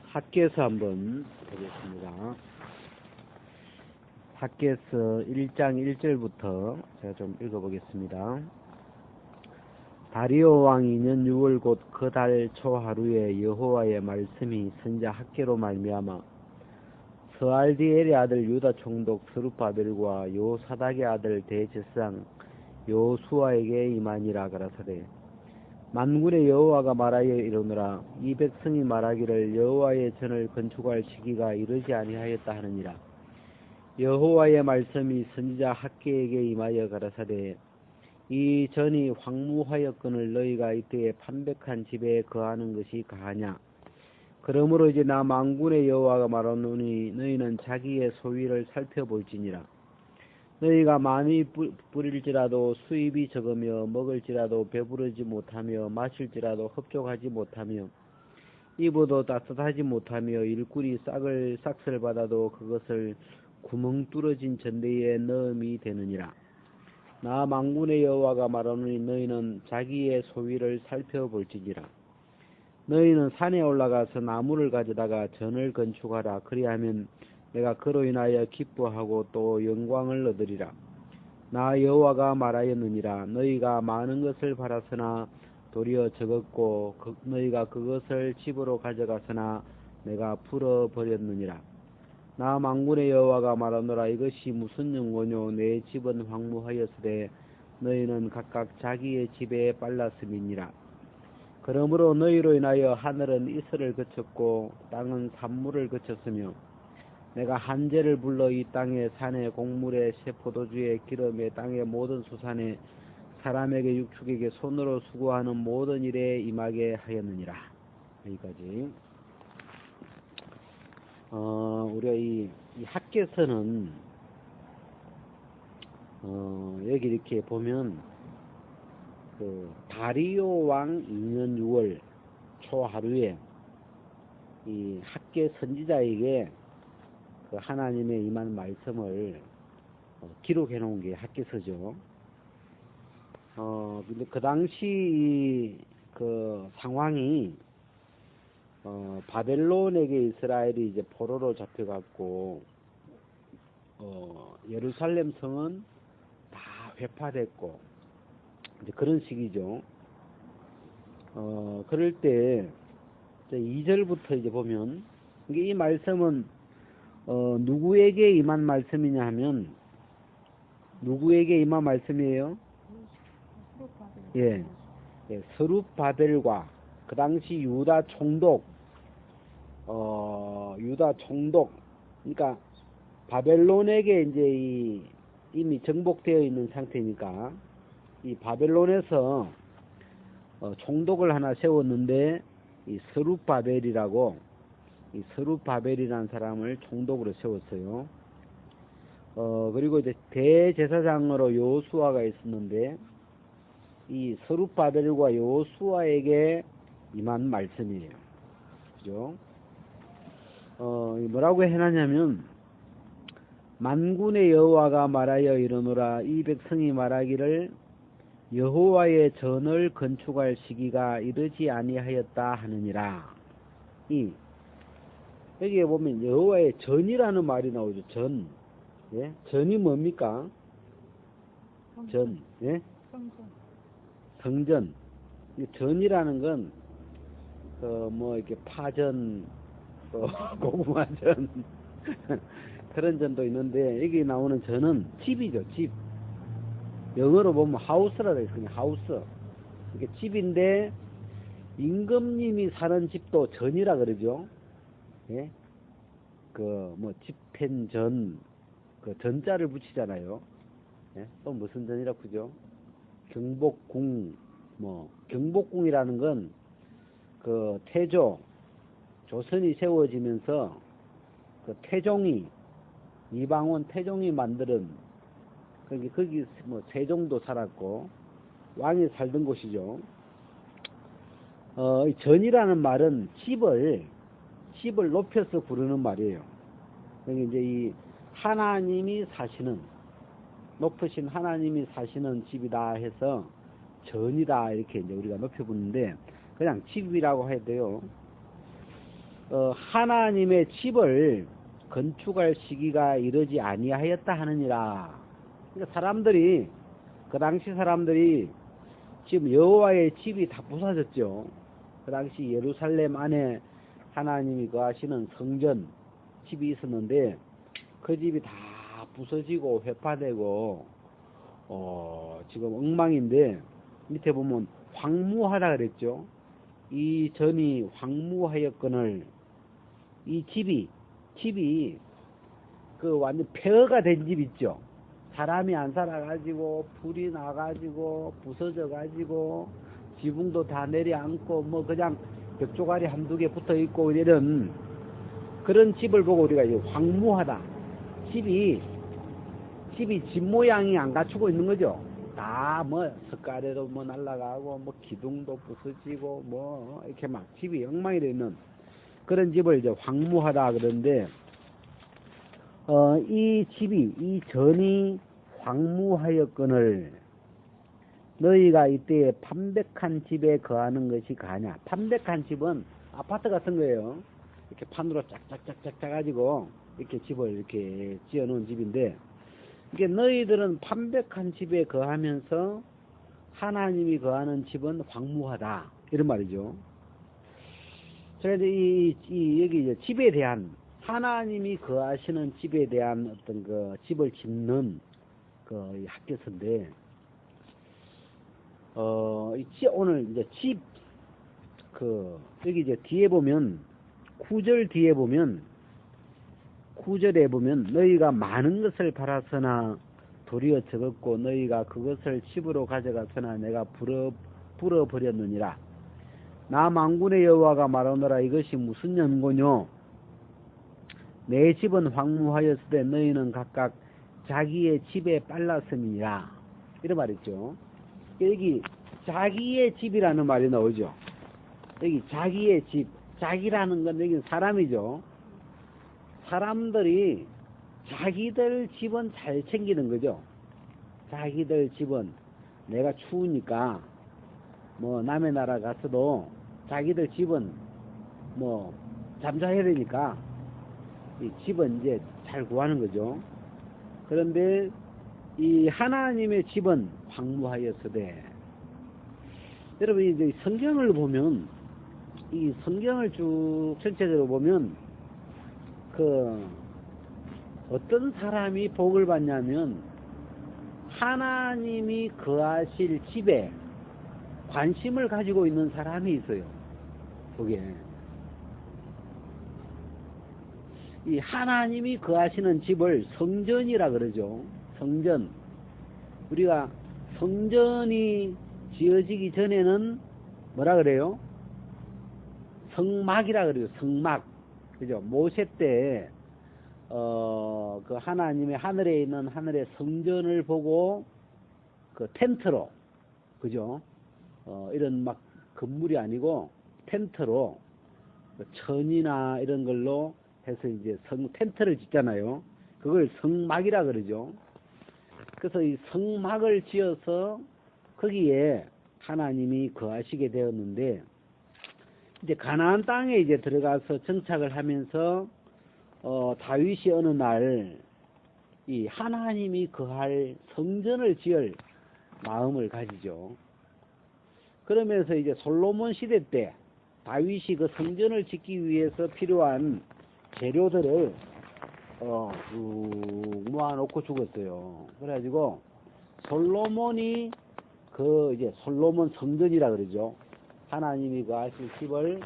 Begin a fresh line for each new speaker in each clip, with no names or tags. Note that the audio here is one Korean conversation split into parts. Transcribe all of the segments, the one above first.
학계서 한번 보겠습니다. 학계서 1장 1절부터 제가 좀 읽어보겠습니다. 다리오 왕 2년 6월 곧 그 달 초하루에 여호와의 말씀이 선지자 학계로 말미암아 스알디엘의 아들 유다 총독 스룹바벨과 요사닥의 아들 대제사장 요수아에게 임하니라. 가라사대 만군의 여호와가 말하여 이르노라. 이 백성이 말하기를 여호와의 전을 건축할 시기가 이르지 아니하였다 하느니라. 여호와의 말씀이 선지자 학계에게 임하여 가라사대 이 전이 황무하였거늘 너희가 이때에 판백한 집에 거하는 것이 가하냐. 그러므로 이제 나 만군의 여호와가 말하노니 너희는 자기의 소위를 살펴볼지니라. 너희가 많이 뿌릴지라도 수입이 적으며 먹을지라도 배부르지 못하며 마실지라도 흡족하지 못하며 입어도 따뜻하지 못하며 일꾼이 싹을 받아도 그것을 구멍 뚫어진 전대에 넣음이 되느니라. 나 만군의 여호와가 말하노니 너희는 자기의 소위를 살펴볼지니라. 너희는 산에 올라가서 나무를 가져다가 전을 건축하라. 그리하면 내가 그로 인하여 기뻐하고 또 영광을 얻으리라. 나 여호와가 말하였느니라. 너희가 많은 것을 바랐으나 도리어 적었고 너희가 그것을 집으로 가져갔으나 내가 풀어버렸느니라. 나 만군의 여호와가 말하노라. 이것이 무슨 연고뇨. 내 집은 황무하였으되 너희는 각각 자기의 집에 빨랐음이니라. 그러므로 너희로 인하여 하늘은 이슬을 그쳤고 땅은 산물을 그쳤으며 내가 한재를 불러 이 땅의 산에 곡물에 새 포도주에 기름에 땅의 모든 수산에 사람에게 육축에게 손으로 수고하는 모든 일에 임하게 하였느니라. 여기까지. 우리가 이 학계서는 여기 이렇게 보면 그 다리오 왕 2년 6월 초하루에 이 학계 선지자에게 그 하나님의 임한 말씀을 기록해 놓은 게 학계서죠. 근데 그 당시 그 상황이 바벨론에게 이스라엘이 이제 포로로 잡혀갔고 예루살렘 성은 다 회파됐고 이제 그런 시기죠. 그럴 때 이제 2절부터 이제 보면 이 말씀은 누구에게 임한 말씀이냐 하면 누구에게 임한 말씀이에요? 예, 스룹바벨과 그 당시 유다 총독 그러니까 바벨론에게 이제 이미 정복되어 있는 상태니까 이 바벨론에서 총독을 하나 세웠는데 이 스룹바벨이라고 이 스룹바벨이라는 사람을 총독으로 세웠어요. 그리고 이제 대제사장으로 요수아가 있었는데 이 스룹바벨과 요수아에게 임한 말씀이에요. 그죠? 뭐라고 해놨냐면 만군의 여호와가 말하여 이르노라. 이 백성이 말하기를 여호와의 전을 건축할 시기가 이르지 아니하였다 하느니라. 여기에 보면 여호와의 전이라는 말이 나오죠. 전. 예? 전이 뭡니까? 전. 예? 성전. 전이라는 건 이렇게 파전, 고구마전 그런 전도 있는데 여기 나오는 전은 집이죠. 집. 영어로 보면 하우스라 되어 있거든요. 하우스. 이게 집인데 임금님이 사는 집도 전이라 그러죠. 예? 집행전, 전자를 붙이잖아요. 예? 또 무슨 전이라 그러죠? 경복궁, 경복궁이라는 건 태조, 조선이 세워지면서 이방원 태종이 만드는, 거기 세종도 살았고, 왕이 살던 곳이죠. 전이라는 말은 집을 높여서 부르는 말이에요. 이제 이 하나님이 사시는, 높으신 하나님이 사시는 집이다 해서 전이다 이렇게 이제 우리가 높여 부르는데 그냥 집이라고 해야 돼요. 하나님의 집을 건축할 시기가 이르지 아니하였다 하느니라. 그러니까 사람들이, 그 당시 사람들이 지금 여호와의 집이 다 부서졌죠. 그 당시 예루살렘 안에 하나님이 거하시는 성전 집이 있었는데 그 집이 다 부서지고 회파되고 지금 엉망인데, 밑에 보면 황무하다 그랬죠. 이 전이 황무하였거늘, 이 집이 그 완전 폐허가 된 집 있죠. 사람이 안 살아가지고 불이 나가지고 부서져가지고 지붕도 다 내려앉고 뭐 그냥 벽조가리 한두 개 붙어 있고 이런 그런 집을 보고 우리가 이제 황무하다, 집이 집 모양이 안 갖추고 있는 거죠. 다 뭐 석가래도 뭐 날아가고 뭐 기둥도 부서지고 뭐 이렇게 막 집이 엉망이 되어 있는 그런 집을 이제 황무하다 그러는데, 이 전이 황무하였거늘 너희가 이때에 판백한 집에 거하는 것이 가냐. 판백한 집은 아파트 같은 거예요. 이렇게 판으로 짝짝짝짝 짜가지고 이렇게 집을 이렇게 지어 놓은 집인데, 이게 너희들은 판백한 집에 거하면서 하나님이 거하는 집은 황무하다, 이런 말이죠. 그래서 여기 이제 집에 대한, 하나님이 거하시는 집에 대한 어떤 그 집을 짓는 그 학교서인데, 오늘 이제 여기 이제 뒤에 보면, 9절 뒤에 보면, 9절에 보면 너희가 많은 것을 팔았으나 도리어 적었고 너희가 그것을 집으로 가져갔으나 내가 불어버렸느니라. 나 만군의 여호와가 말하노라. 이것이 무슨 연고뇨? 내 집은 황무하였으되 너희는 각각 자기의 집에 빨랐음이니라. 이런 말이죠. 여기 자기의 집이라는 말이 나오죠. 여기 자기의 집, 자기라는 건 여기 사람이죠. 사람들이 자기들 집은 잘 챙기는 거죠. 자기들 집은 내가 추우니까 뭐 남의 나라 가서도 자기들 집은 뭐 잠자해야 되니까 이 집은 이제 잘 구하는 거죠. 그런데 이 하나님의 집은 황무하였으되, 여러분 이제 성경을 보면, 이 성경을 쭉 전체적으로 보면 어떤 사람이 복을 받냐면 하나님이 거하실 집에 관심을 가지고 있는 사람이 있어요. 그게 이 하나님이 거하시는 집을 성전이라 그러죠. 성전. 우리가 성전이 지어지기 전에는 뭐라 그래요? 성막이라 그래요. 성막. 그죠? 모세 때 그 하나님의 하늘에 있는 하늘의 성전을 보고 그 텐트로, 그죠? 이런 막 건물이 아니고 텐트로 천이나 이런 걸로 해서 이제 텐트를 짓잖아요. 그걸 성막이라 그러죠. 그래서 이 성막을 지어서 거기에 하나님이 거하시게 되었는데, 이제 가나안 땅에 이제 들어가서 정착을 하면서 다윗이 어느 날 이 하나님이 거할 성전을 지을 마음을 가지죠. 그러면서 이제 솔로몬 시대 때 다윗이 그 성전을 짓기 위해서 필요한 재료들을 쭉 모아놓고 죽었어요. 그래가지고 솔로몬이 이제 솔로몬 성전이라 그러죠. 하나님이 그 하실 집을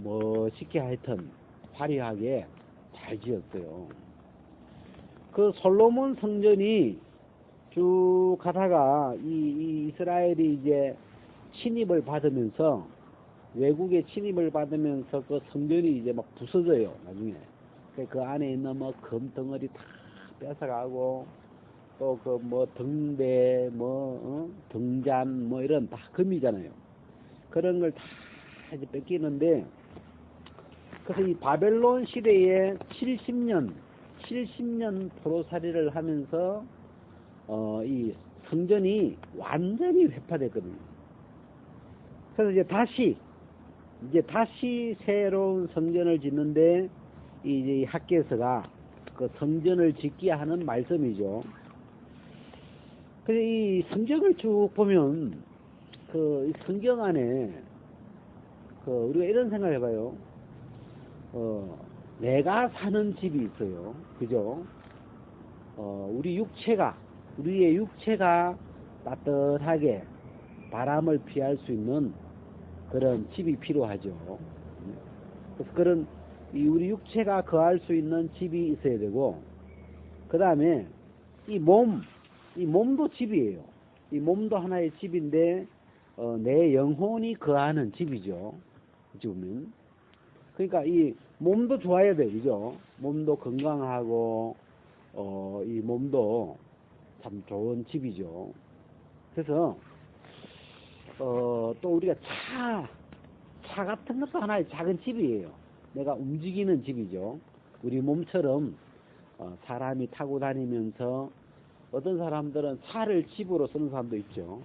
멋있게 하여튼 화려하게 잘 지었어요. 그 솔로몬 성전이 쭉 가다가 이 이스라엘이 이제 침입을 받으면서, 외국의 침입을 받으면서 그 성전이 이제 막 부서져요. 나중에 그 안에 있는 뭐 금덩어리 다 뺏어가고, 또 그 뭐 등대 등잔 뭐 이런 다 금이잖아요. 그런 걸 다 이제 뺏기는데, 그래서 이 바벨론 시대에 70년 포로살이를 하면서 이 성전이 완전히 회파됐거든요. 그래서 이제 다시 이제 다시 새로운 성전을 짓는데 이제 이 학개서가 그 성전을 짓게 하는 말씀이죠. 근데 이 성경을 쭉 보면 그 성경 안에 우리가 이런 생각을 해봐요. 내가 사는 집이 있어요. 그죠? 우리의 육체가 따뜻하게 바람을 피할 수 있는 그런 집이 필요하죠. 그래서 우리 육체가 거할 수 있는 집이 있어야 되고, 그 다음에 이 몸도 집이에요. 이 몸도 하나의 집인데, 내 영혼이 거하는 집이죠. 어찌 보면. 그러니까 이 몸도 좋아야 돼요. 그죠? 몸도 건강하고, 이 몸도 참 좋은 집이죠. 그래서, 또 우리가 차 같은 것도 하나의 작은 집이에요. 내가 움직이는 집이죠. 우리 몸처럼, 사람이 타고 다니면서, 어떤 사람들은 차를 집으로 쓰는 사람도 있죠.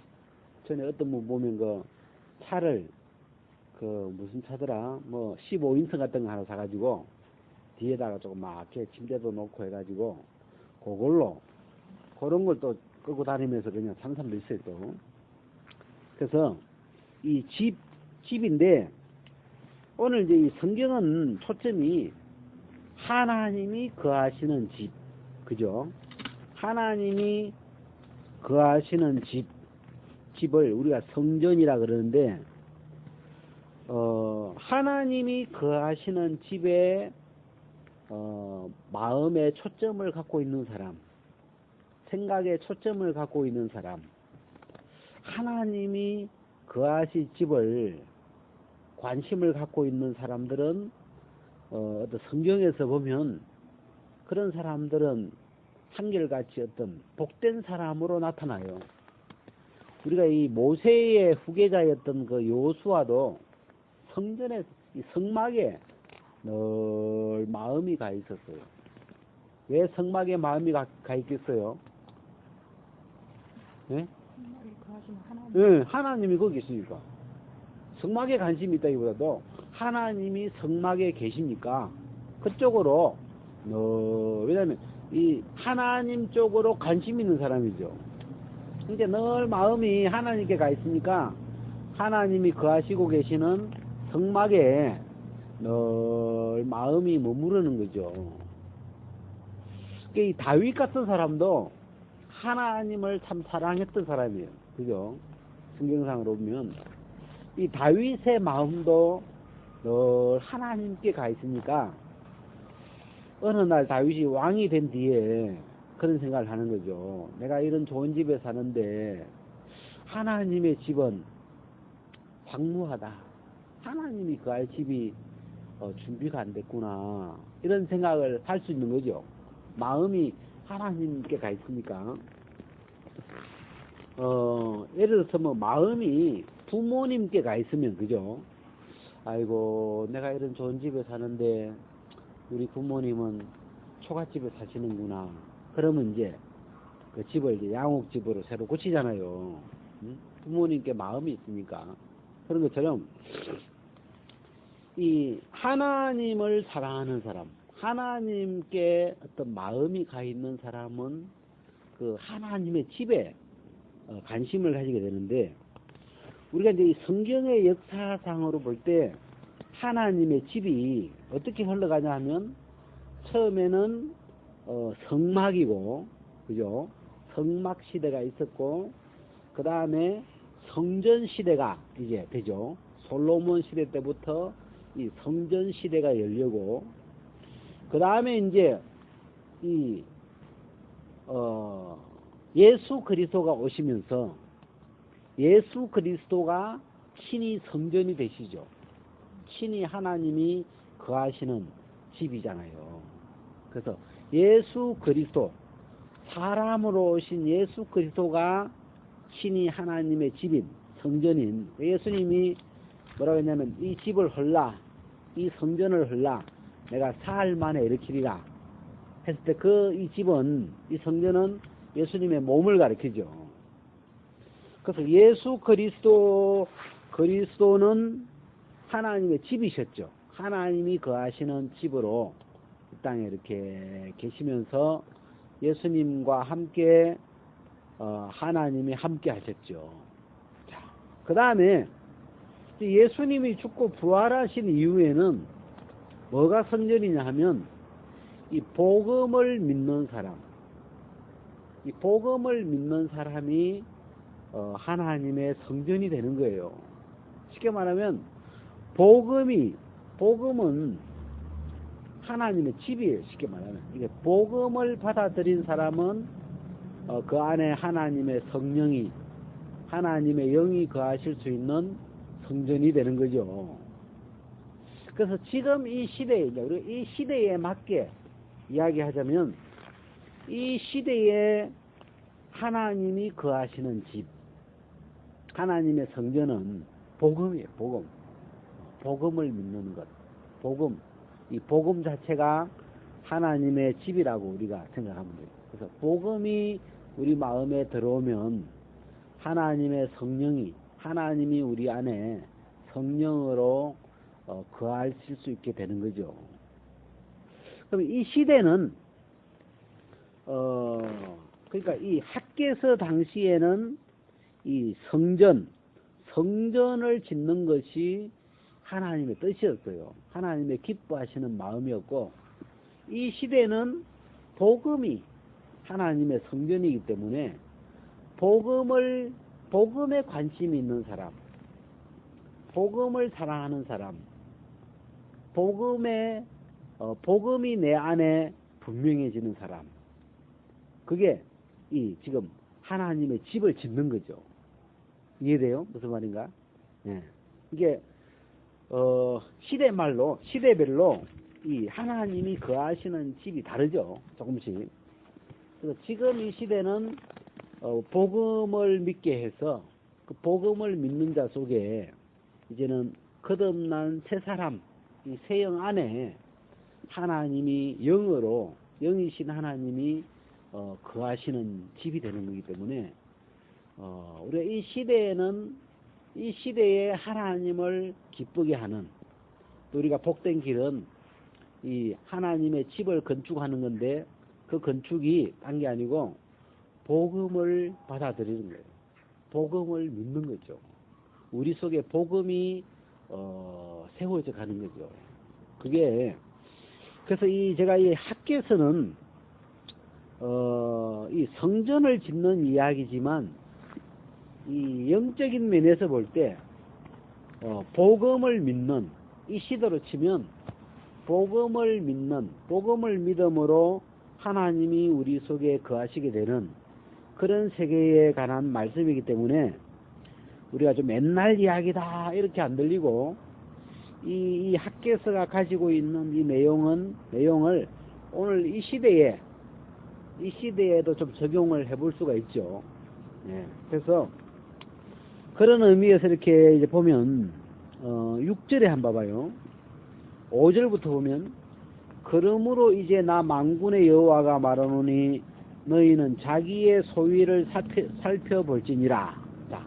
전에 어떤 분 보면 차를, 무슨 차더라, 15인승 같은 거 하나 사가지고, 뒤에다가 조금 막 이렇게 침대도 놓고 해가지고, 그런 걸 또 끌고 다니면서 그냥 사는 사람도 있어요, 또. 그래서, 이 집인데, 오늘 이제 이 성경은 초점이 하나님이 거하시는 집, 그죠? 하나님이 거하시는 집을 우리가 성전이라 그러는데, 하나님이 거하시는 집에, 마음에 초점을 갖고 있는 사람, 생각에 초점을 갖고 있는 사람, 하나님이 거하실 집을 관심을 갖고 있는 사람들은, 어떤 성경에서 보면 그런 사람들은 한결같이 어떤 복된 사람으로 나타나요. 우리가 이 모세의 후계자였던 그 여호수아도 성전에, 이 성막에 늘 마음이 가 있었어요. 왜 성막에 마음이 가 있겠어요? 네? 네, 하나님이 거기 있으니까. 성막에 관심이 있다기보다도 하나님이 성막에 계시니까 그쪽으로, 왜냐면 이 하나님 쪽으로 관심 있는 사람이죠. 근데 늘 마음이 하나님께 가 있으니까 하나님이 거하시고 계시는 성막에 늘 마음이 머무르는 거죠. 이 다윗 같은 사람도 하나님을 참 사랑했던 사람이에요. 그죠? 성경상으로 보면 이 다윗의 마음도 늘 하나님께 가 있으니까 어느 날 다윗이 왕이 된 뒤에 그런 생각을 하는 거죠. 내가 이런 좋은 집에 사는데 하나님의 집은 황무하다. 하나님이 거할 집이 준비가 안 됐구나. 이런 생각을 할 수 있는 거죠. 마음이 하나님께 가 있으니까. 예를 들어서 마음이 부모님께 가 있으면, 그죠? 아이고, 내가 이런 좋은 집에 사는데 우리 부모님은 초가집에 사시는구나. 그러면 이제 그 집을 이제 양옥집으로 새로 고치잖아요. 응? 부모님께 마음이 있으니까. 그런 것처럼 이 하나님을 사랑하는 사람, 하나님께 어떤 마음이 가 있는 사람은 그 하나님의 집에 관심을 가지게 되는데, 우리가 이제 이 성경의 역사상으로 볼 때 하나님의 집이 어떻게 흘러가냐 하면, 처음에는 성막이고, 그죠? 성막 시대가 있었고, 그 다음에 성전 시대가 이제 되죠. 솔로몬 시대 때부터 이 성전 시대가 열리고, 그 다음에 이제 이 예수 그리스도가 오시면서 예수 그리스도가 친히 성전이 되시죠. 친히 하나님이 거하시는 집이잖아요. 그래서 예수 그리스도, 사람으로 오신 예수 그리스도가 친히 하나님의 집인 성전인, 예수님이 뭐라고 했냐면 이 집을 헐라, 이 성전을 헐라, 내가 사흘 만에 일으키리라 했을 때 이 집은, 이 성전은 예수님의 몸을 가리키죠. 그래서 예수 그리스도는 하나님의 집이셨죠. 하나님이 거하시는 집으로 이 땅에 이렇게 계시면서 예수님과 함께 하나님이 함께 하셨죠. 자, 그 다음에 예수님이 죽고 부활하신 이후에는 뭐가 성전이냐 하면 이 복음을 믿는 사람, 이 복음을 믿는 사람이 하나님의 성전이 되는 거예요. 쉽게 말하면 복음은 하나님의 집이에요. 쉽게 말하면 이게 복음을 받아들인 사람은 그 안에 하나님의 성령이, 하나님의 영이 거하실 수 있는 성전이 되는 거죠. 그래서 지금 이 시대에, 이 시대에 맞게 이야기하자면 이 시대에 하나님이 거하시는 집, 하나님의 성전은 복음이에요. 복음을 믿는 것, 이 복음 자체가 하나님의 집이라고 우리가 생각하면 돼요. 그래서 복음이 우리 마음에 들어오면 하나님의 성령이, 하나님이 우리 안에 성령으로 거하실 수 있게 되는 거죠. 그럼 이 시대는 그러니까 이 학개서 당시에는 이 성전을 짓는 것이 하나님의 뜻이었어요. 하나님의 기뻐하시는 마음이었고, 이 시대는 복음이 하나님의 성전이기 때문에 복음에 관심이 있는 사람, 복음을 사랑하는 사람, 복음이 내 안에 분명해지는 사람, 그게 지금 하나님의 집을 짓는 거죠. 이해돼요? 무슨 말인가? 예. 이게 시대별로 이 하나님이 거하시는 집이 다르죠. 조금씩. 그래서 지금 이 시대는 복음을 믿게 해서 그 복음을 믿는 자 속에 이제는 거듭난 새 사람, 이 새 영 안에 하나님이 영이신 하나님이 거하시는 집이 되는 거기 때문에 우리가 이 시대에 하나님을 기쁘게 하는, 또 우리가 복된 길은 이 하나님의 집을 건축하는 건데, 그 건축이 딴 게 아니고 복음을 받아들이는 거예요. 복음을 믿는 거죠. 우리 속에 복음이 세워져 가는 거죠. 그게 그래서 제가 이 학개서는 이 성전을 짓는 이야기지만 이 영적인 면에서 볼 때 복음을 믿는, 이 시대로 치면 복음을 믿음으로 하나님이 우리 속에 거하시게 되는 그런 세계에 관한 말씀이기 때문에 우리가 좀 옛날 이야기다 이렇게 안 들리고, 이 학개서가 가지고 있는 이 내용을 오늘 이 시대에도 좀 적용을 해볼 수가 있죠. 예. 그래서 그런 의미에서 이렇게 이제 보면 6절에 한번 봐봐요. 5절부터 보면, 그러므로 이제 나 만군의 여호와가 말하노니 너희는 자기의 소위를 살펴볼지니라. 자,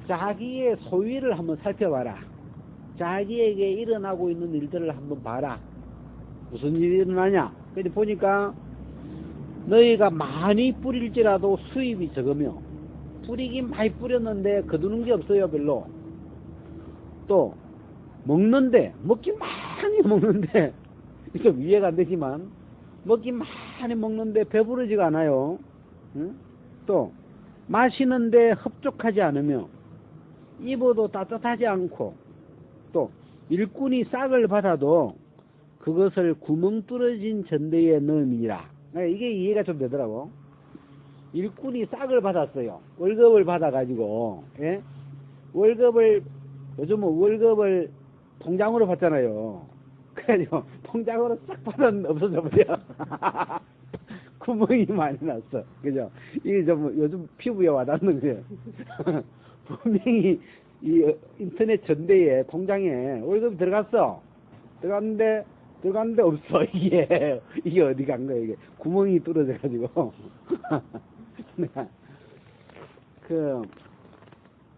자기의 소위를 한번 살펴봐라. 자기에게 일어나고 있는 일들을 한번 봐라. 무슨 일이 일어나냐? 근데 보니까 너희가 많이 뿌릴지라도 수입이 적으며, 뿌리긴 많이 뿌렸는데 거두는 게 없어요. 별로. 또 먹긴 많이 먹는데 좀 이해가 안 되지만 먹긴 많이 먹는데 배부르지가 않아요. 응? 또 마시는데 흡족하지 않으며, 입어도 따뜻하지 않고, 또 일꾼이 싹을 받아도 그것을 구멍 뚫어진 전대에 넣음이니라. 이게 이해가 좀 되더라고. 일꾼이 싹을 받았어요. 월급을 받아가지고, 예? 요즘은 월급을 통장으로 받잖아요. 그래가지고 통장으로 싹 받았는데 없어져 버려. 구멍이 많이 났어. 그죠? 이게 좀 요즘 피부에 와닿는 거예요. 분명히 이 인터넷 전대에 통장에 월급이 들어갔는데 없어. 이게 어디 간 거야? 이게 구멍이 뚫어져 가지고.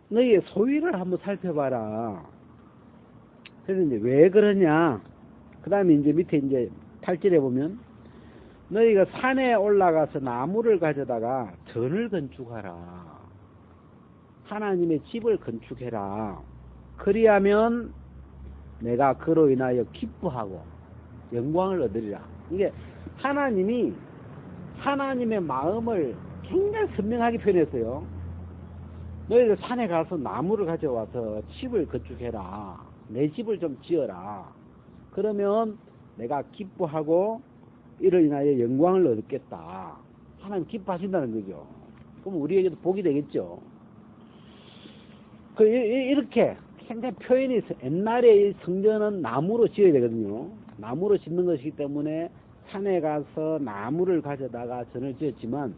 너희의 소위를 한번 살펴봐라. 그래서 이제 왜 그러냐. 그 다음에 이제 밑에 이제 8절에 보면 너희가 산에 올라가서 나무를 가져다가 전을 건축하라. 하나님의 집을 건축해라. 그리하면 내가 그로 인하여 기뻐하고 영광을 얻으리라. 이게 하나님이 하나님의 마음을 굉장히 선명하게 표현했어요. 너희들 산에 가서 나무를 가져와서 집을 건축해라. 내 집을 좀 지어라. 그러면 내가 기뻐하고 이로 인하여 영광을 얻겠다. 하나님 기뻐하신다는 거죠. 그럼 우리에게도 복이 되겠죠. 이렇게 굉장히 표현이 있어요. 옛날에 이 성전은 나무로 지어야 되거든요. 나무로 짓는 것이기 때문에 산에 가서 나무를 가져다가 전을 지었지만,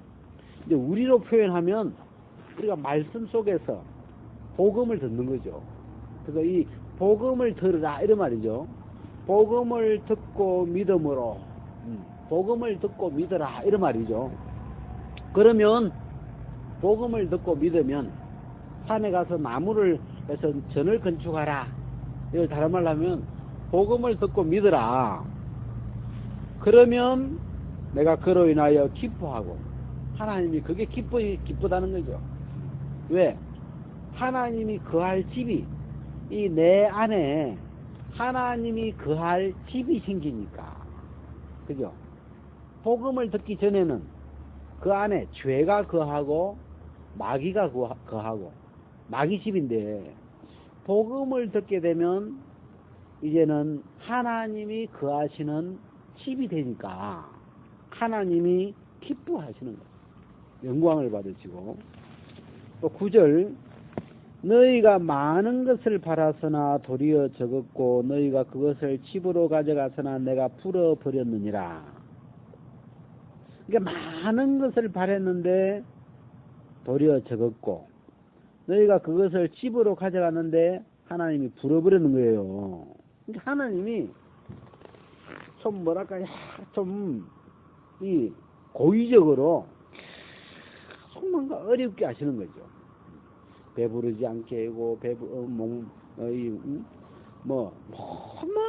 이제 우리로 표현하면 우리가 말씀 속에서 복음을 듣는 거죠. 그래서 이 복음을 들으라 이런 말이죠. 복음을 듣고 믿음으로, 복음을 듣고 믿으라 이런 말이죠. 그러면 복음을 듣고 믿으면 산에 가서 나무를 해서 전을 건축하라. 이걸 다른 말로 하면 복음을 듣고 믿으라. 그러면 내가 그로 인하여 기뻐하고, 하나님이 그게 기쁘다는 거죠. 왜? 하나님이 거할 집이, 이 내 안에 하나님이 거할 집이 생기니까. 그죠? 복음을 듣기 전에는 그 안에 죄가 거하고 마귀가 거하고 마귀 집인데, 복음을 듣게 되면 이제는 하나님이 거하시는 집이 되니까 하나님이 기뻐하시는 거예요. 영광을 받으시고. 또 9절, 너희가 많은 것을 바라서나 도리어 적었고 너희가 그것을 집으로 가져가서나 내가 풀어버렸느니라. 그러니까 많은 것을 바랬는데 도리어 적었고 너희가 그것을 집으로 가져갔는데 하나님이 풀어버리는 거예요. 그러니까 하나님이 좀 뭐랄까, 좀 이 고의적으로 계속 뭔가 어렵게 하시는 거죠. 배부르지 않게 하고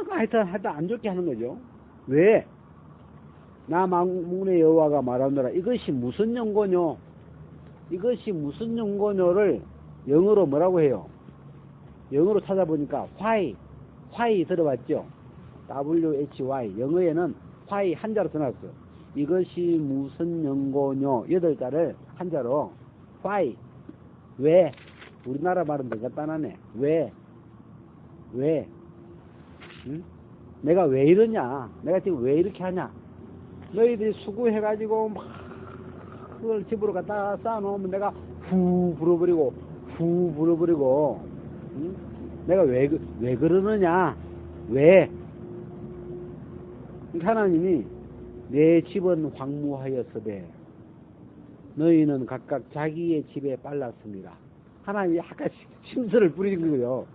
하여튼 안 좋게 하는 거죠. 왜? 나 만군의 여호와가 말하노라. 이것이 무슨 연고뇨? 이것이 무슨 연고뇨를 영어로 뭐라고 해요? 영어로 찾아보니까 why 들어봤죠? WHY. 영어에는 why 한자로 써놨어. 이것이 무슨 연고뇨? 8자를 한자로 why. 왜? 우리나라 말은 더 간단하네. 왜? 응? 내가 왜 이러냐? 내가 지금 왜 이렇게 하냐? 너희들이 수고해가지고 막 그걸 집으로 갖다 쌓아놓으면 내가 후 불어버리고 응? 내가 왜 그러느냐? 왜? 하나님이 내 집은 황무하였으되 너희는 각각 자기의 집에 빨랐습니다. 하나님이 약간 심술을 뿌리는 거예요.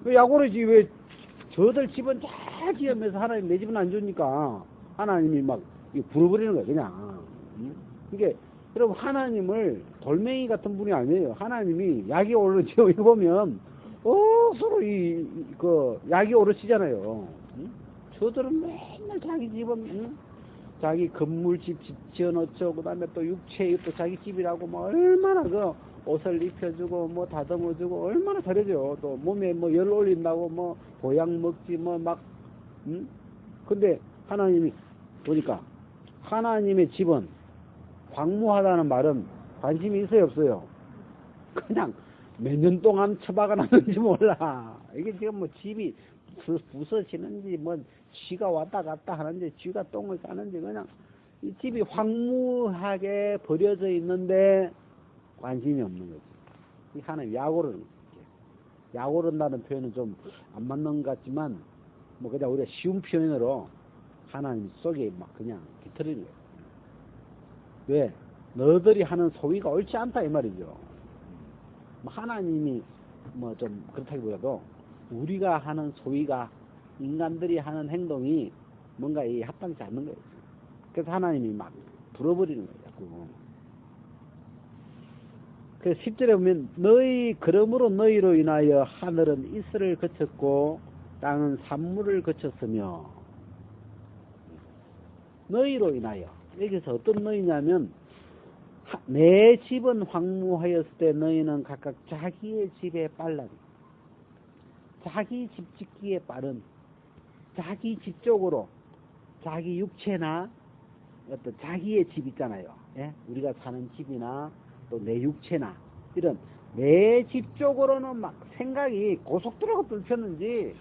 왜 야고르지? 왜 저들 집은 잘 지으면서 하나님 내 집은 안 주니까 하나님이 막 불어버리는 거예요, 그냥. 이게 여러분, 하나님을 돌멩이 같은 분이 아니에요. 하나님이 약이 오르죠. 이거 보면 서로 약이 오르시잖아요. 저들은 맨날 자기 집은 자기 건물집 지어놓죠. 그 다음에 또 육체 또 자기 집이라고 뭐 얼마나 옷을 입혀주고 뭐 다듬어주고 얼마나 잘해줘요. 또 몸에 뭐 열 올린다고 뭐 보약 먹지 근데 하나님이 보니까 하나님의 집은 황무하다는 말은 관심이 있어요, 없어요? 그냥 몇 년 동안 처박아 놨는지 몰라. 이게 지금 뭐 집이 부서지는지 뭐 쥐가 왔다 갔다 하는지 쥐가 똥을 싸는지 그냥 이 집이 황무하게 버려져 있는데 관심이 없는 거지. 이 하나님 약오르는 거지. 약오른다는 표현은 좀 안 맞는 것 같지만 뭐 그냥 우리가 쉬운 표현으로 하나님 속에 막 그냥 비틀리는 거예요. 왜? 너희들이 하는 소위가 옳지 않다 이 말이죠. 하나님이 뭐 좀 그렇다기보다도 우리가 하는 소위가, 인간들이 하는 행동이 뭔가 합당치 않는 거예요. 그래서 하나님이 막 불어버리는 거예요. 그래서 10절에 보면 그러므로 너희로 인하여 하늘은 이슬을 그쳤고 땅은 산물을 거쳤으며 너희로 인하여, 여기서 어떤 너희냐면 내 집은 황무하였을 때 너희는 각각 자기의 집에 빨라니, 자기 집 짓기에 빠른, 자기 집 쪽으로 자기 육체나 어떤 자기의 집 있잖아요. 예? 우리가 사는 집이나 또 내 육체나 이런 내 집 쪽으로는 막 생각이 고속도로가 뚫혔는지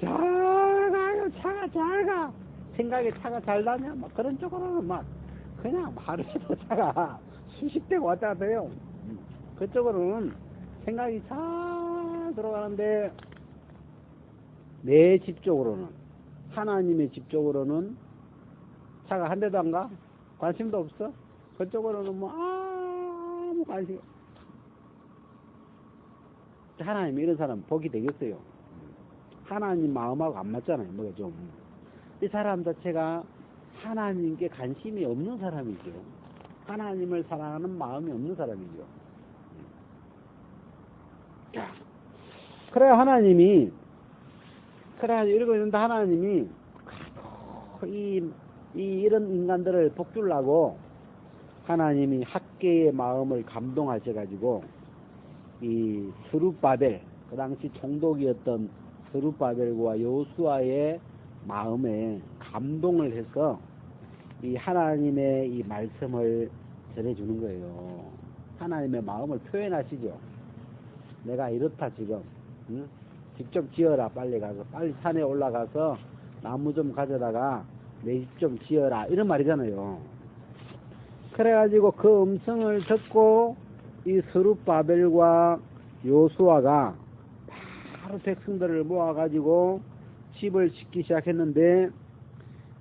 잘 가요, 차가 잘 가. 생각에 차가 잘 나냐? 막 그런 쪽으로는 막 그냥 하루에도 차가 수십 대가 왔다 갔다 해요. 그쪽으로는 생각이 잘 들어가는데 내 집 쪽으로는, 하나님의 집 쪽으로는 차가 한 대도 안 가? 관심도 없어? 그쪽으로는 뭐 아무 관심. 하나님 이런 사람 복이 되겠어요? 하나님 마음하고 안 맞잖아요. 뭐가 좀. 이 사람 자체가 하나님께 관심이 없는 사람이죠. 하나님을 사랑하는 마음이 없는 사람이죠. 그래 하나님이, 그래 이러고 있는데 하나님이 이런 인간들을 복주려고 하나님이 학계의 마음을 감동하셔가지고 이 스룹바벨, 그 당시 총독이었던 스룹바벨과 여호수아의 마음에 감동을 해서 이 하나님의 이 말씀을 전해주는 거예요. 하나님의 마음을 표현하시죠. 내가 이렇다 지금, 응? 직접 지어라. 빨리 가서, 빨리 산에 올라가서 나무 좀 가져다가 내 집 좀 지어라, 이런 말이잖아요. 그래가지고 그 음성을 듣고 이 스룹바벨과 요수아가 바로 백성들을 모아가지고 집을 짓기 시작했는데,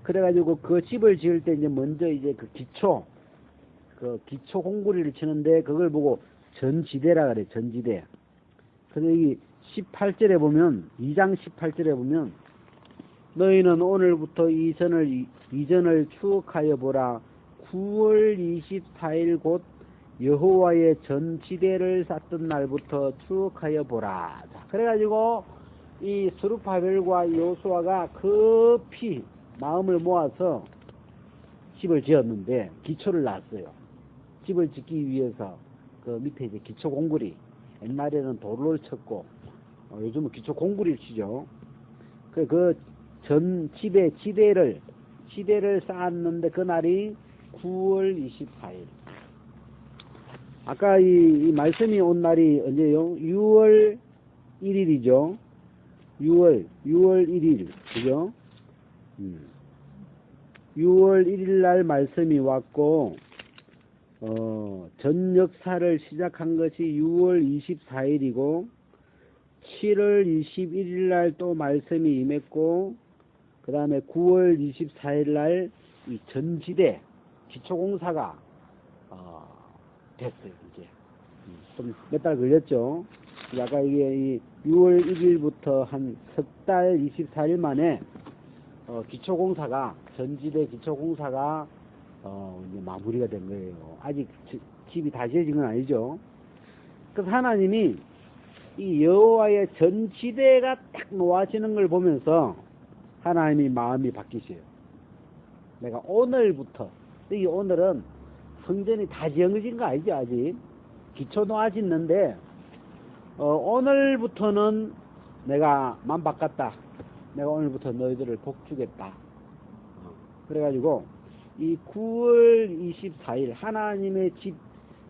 그래가지고 그 집을 지을 때 이제 먼저 이제 그 기초 공구리를 치는데 그걸 보고 전지대라 그래, 전지대. 그래서 여기 18절에 보면, 2장 18절에 보면, 너희는 오늘부터 이전을 추억하여 보라. 9월 24일 곧 여호와의 전지대를 쌓던 날부터 추억하여 보라. 자, 그래가지고 이 스룹바벨과 여호수아가 급히 마음을 모아서 집을 지었는데 기초를 놨어요. 집을 짓기 위해서 그 밑에 이제 기초 공구리, 옛날에는 도로를 쳤고 요즘은 기초 공구리를 치죠. 그 전 집의 지대를 쌓았는데 그날이 9월 24일. 아까 이 말씀이 온 날이 언제요? 6월 1일이죠. 6월 1일. 그죠? 6월 1일 날 말씀이 왔고, 전 역사를 시작한 것이 6월 24일이고, 7월 21일 날 또 말씀이 임했고, 그 다음에 9월 24일 날 이 전지대 기초공사가 됐어요. 이제 좀 몇 달 걸렸죠. 아까 이게 6월 1일부터 한 석 달 24일 만에 기초공사가, 전지대 기초공사가 이제 마무리가 된 거예요. 아직 집이 다 지어진 건 아니죠. 그래서 하나님이 이 여호와의 전지대가 딱 놓아지는 걸 보면서 하나님이 마음이 바뀌셔요. 내가 오늘부터, 이 오늘은 성전이 다 지어진 거 아니죠. 아직 기초 놓아졌는데 오늘부터는 내가 맘 바꿨다. 내가 오늘부터 너희들을 복주겠다. 그래가지고 이 9월 24일 하나님의 집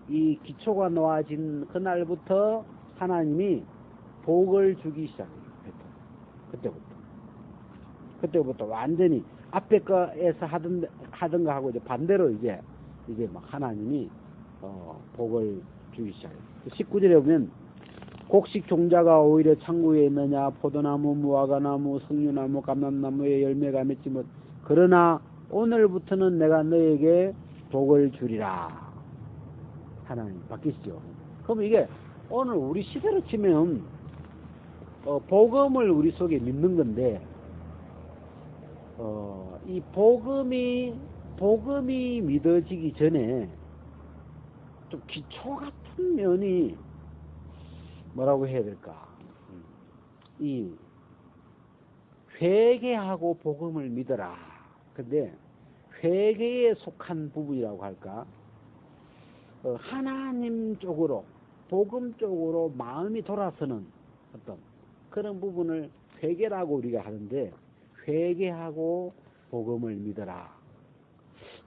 이 기초가 놓아진 그날부터 하나님이 복을 주기 시작해요. 그때부터 완전히 앞에 거에서 하던 거 하고 이제 반대로 이제 막 하나님이 복을 주기 시작해요. 19절에 보면 곡식 종자가 오히려 창고에 있느냐, 포도나무, 무화과나무, 석류나무, 감람나무에 열매가 맺지 못. 그러나 오늘부터는 내가 너에게 복을 주리라. 하나님 바뀌시죠. 그럼 이게 오늘 우리 시대로 치면 복음을 우리 속에 믿는 건데, 이 복음이 믿어지기 전에 좀 기초 같은 면이 뭐라고 해야 될까? 이 회개하고 복음을 믿어라. 근데 회개에 속한 부분이라고 할까? 하나님 쪽으로, 복음 쪽으로 마음이 돌아서는 어떤 그런 부분을 회개라고 우리가 하는데, 회개하고 복음을 믿어라.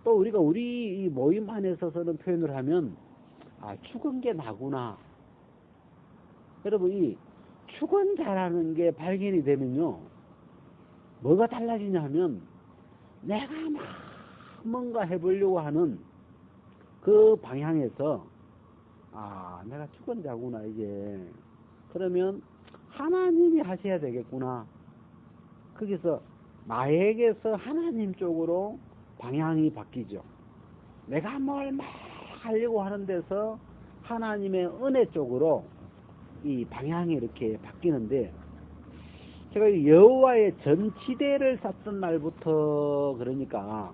또 우리가 우리 이 모임 안에서 쓰는 표현을 하면, 죽은 게 나구나. 여러분, 이 죽은 자라는 게 발견이 되면요, 뭐가 달라지냐 하면, 내가 막 뭔가 해보려고 하는 그 방향에서, 내가 죽은 자구나, 이제. 그러면 하나님이 하셔야 되겠구나. 거기서 나에게서 하나님 쪽으로 방향이 바뀌죠. 내가 뭘 막 하려고 하는 데서 하나님의 은혜 쪽으로 이 방향이 이렇게 바뀌는데, 제가 여호와의 전치대를 쌌던 날부터, 그러니까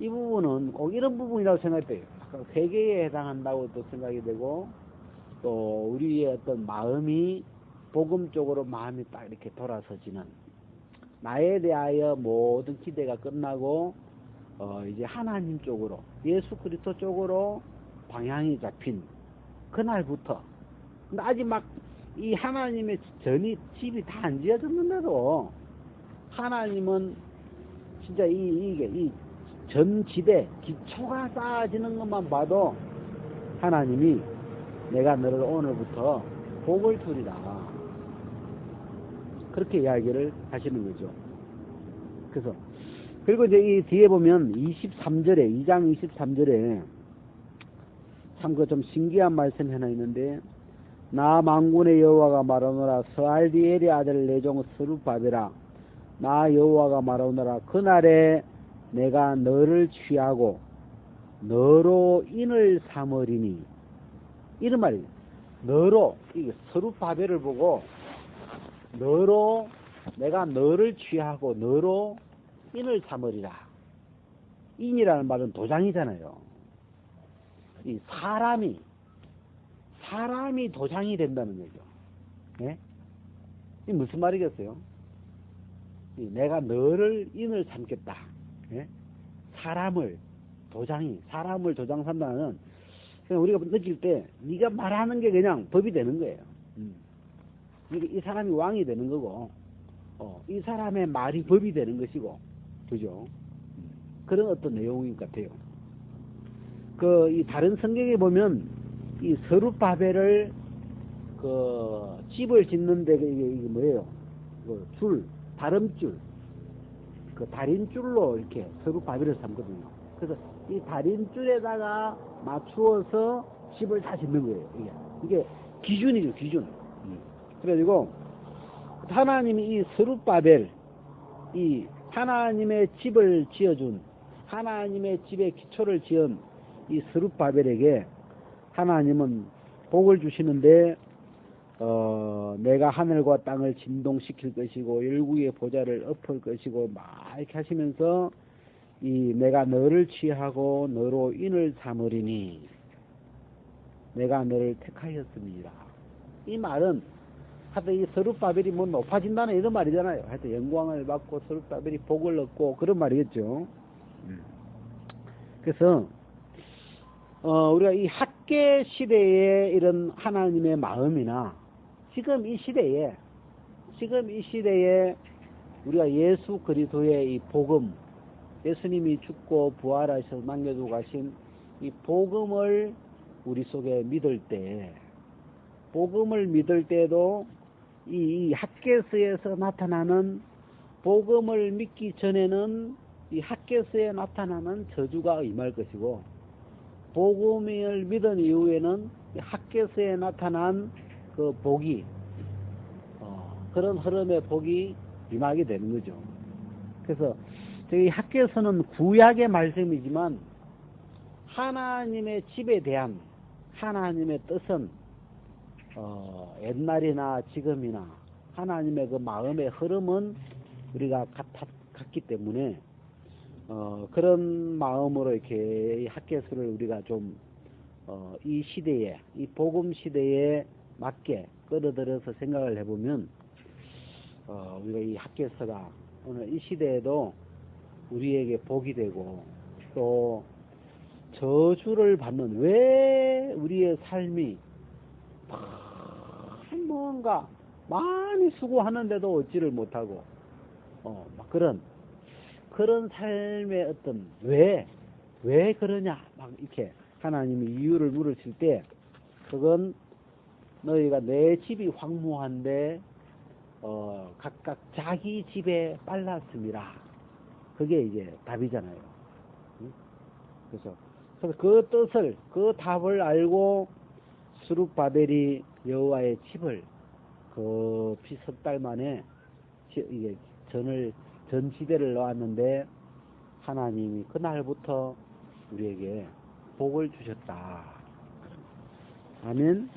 이 부분은 꼭 이런 부분이라고 생각돼요. 회개에 해당한다고 또 생각이 되고, 또 우리의 어떤 마음이 복음 쪽으로 마음이 딱 이렇게 돌아서지는, 나에 대하여 모든 기대가 끝나고 이제 하나님 쪽으로, 예수 그리스도 쪽으로 방향이 잡힌 그날부터. 근데 아직 막 이 하나님의 집이 다 안 지어졌는데도 하나님은 진짜 이 전지대 기초가 쌓아지는 것만 봐도 하나님이 내가 너를 오늘부터 복을 주리라, 그렇게 이야기를 하시는 거죠. 그래서 그리고 이제 이 뒤에 보면 23절에 2장 23절에 참 그 좀 신기한 말씀이 하나 있는데, 나 만군의 여호와가 말하노라. 스알디엘의 아들 내 종 스룹바벨아, 나 여호와가 말하노라. 그날에 내가 너를 취하고 너로 인을 삼으리니. 이런 말이에요. 너로, 이 스룹바벨을 보고 너로, 내가 너를 취하고 너로 인을 삼으리라. 인이라는 말은 도장이잖아요. 이 사람이 도장이 된다는 거죠. 예? 이 무슨 말이겠어요? 내가 너를 인을 삼겠다. 예? 사람을 도장 삼다는, 그냥 우리가 느낄 때 네가 말하는 게 그냥 법이 되는 거예요. 이 사람이 왕이 되는 거고, 이 사람의 말이 법이 되는 것이고, 그죠? 그런 어떤 내용인 것 같아요. 이 다른 성경에 보면 이 스룹바벨을 집을 짓는데 이게 뭐예요? 다름줄, 달인줄로 이렇게 스룹바벨을 삼거든요. 그래서 이 달인줄에다가 맞추어서 집을 다 짓는 거예요. 이게 기준이죠, 기준. 그래가지고 하나님이 이 스룹바벨, 이 하나님의 집을 지어준, 하나님의 집의 기초를 지은 이 스룹바벨에게 하나님은 복을 주시는데, 내가 하늘과 땅을 진동시킬 것이고 열국의 보좌를 엎을 것이고 막 이렇게 하시면서, 내가 너를 취하고 너로 인을 삼으리니 내가 너를 택하였습니다. 이 말은 하여튼 이 스룹바벨이 뭐 높아진다는 이런 말이잖아요. 하여튼 영광을 받고 스룹바벨이 복을 얻고 그런 말이겠죠. 그래서 우리가 이 학계 시대에 이런 하나님의 마음이나 지금 이 시대에 우리가 예수 그리스도의 이 복음, 예수님이 죽고 부활하셔서 남겨두고 가신 이 복음을 우리 속에 믿을 때, 복음을 믿을 때도 이 학계서에서 나타나는, 복음을 믿기 전에는 이 학계서에 나타나는 저주가 임할 것이고, 복음을 믿은 이후에는 학계서에 나타난 그 복이, 그런 흐름의 복이 임하게 되는 거죠. 그래서 저희 학계서는 구약의 말씀이지만 하나님의 집에 대한 하나님의 뜻은 옛날이나 지금이나 하나님의 그 마음의 흐름은 우리가 같기 때문에 그런 마음으로 이렇게 이 학계서를 우리가 좀 이 시대에, 이 복음 시대에 맞게 끌어들여서 생각을 해보면 우리가 이 학개서가 오늘 이 시대에도 우리에게 복이 되고 또 저주를 받는, 왜 우리의 삶이 뭔가 많이 수고하는데도 얻지를 못하고 막 그런 삶의 어떤 왜 그러냐 막 이렇게 하나님이 이유를 물으실 때, 그건 너희가 내 집이 황무한데 각각 자기 집에 빨랐습니다. 그게 이제 답이잖아요. 응? 그래서 그 뜻을, 그 답을 알고 스룹바벨이 여호와의 집을 급히 석 달 만에 이게 전지대를 놓았는데 하나님이 그날부터 우리에게 복을 주셨다. 아멘.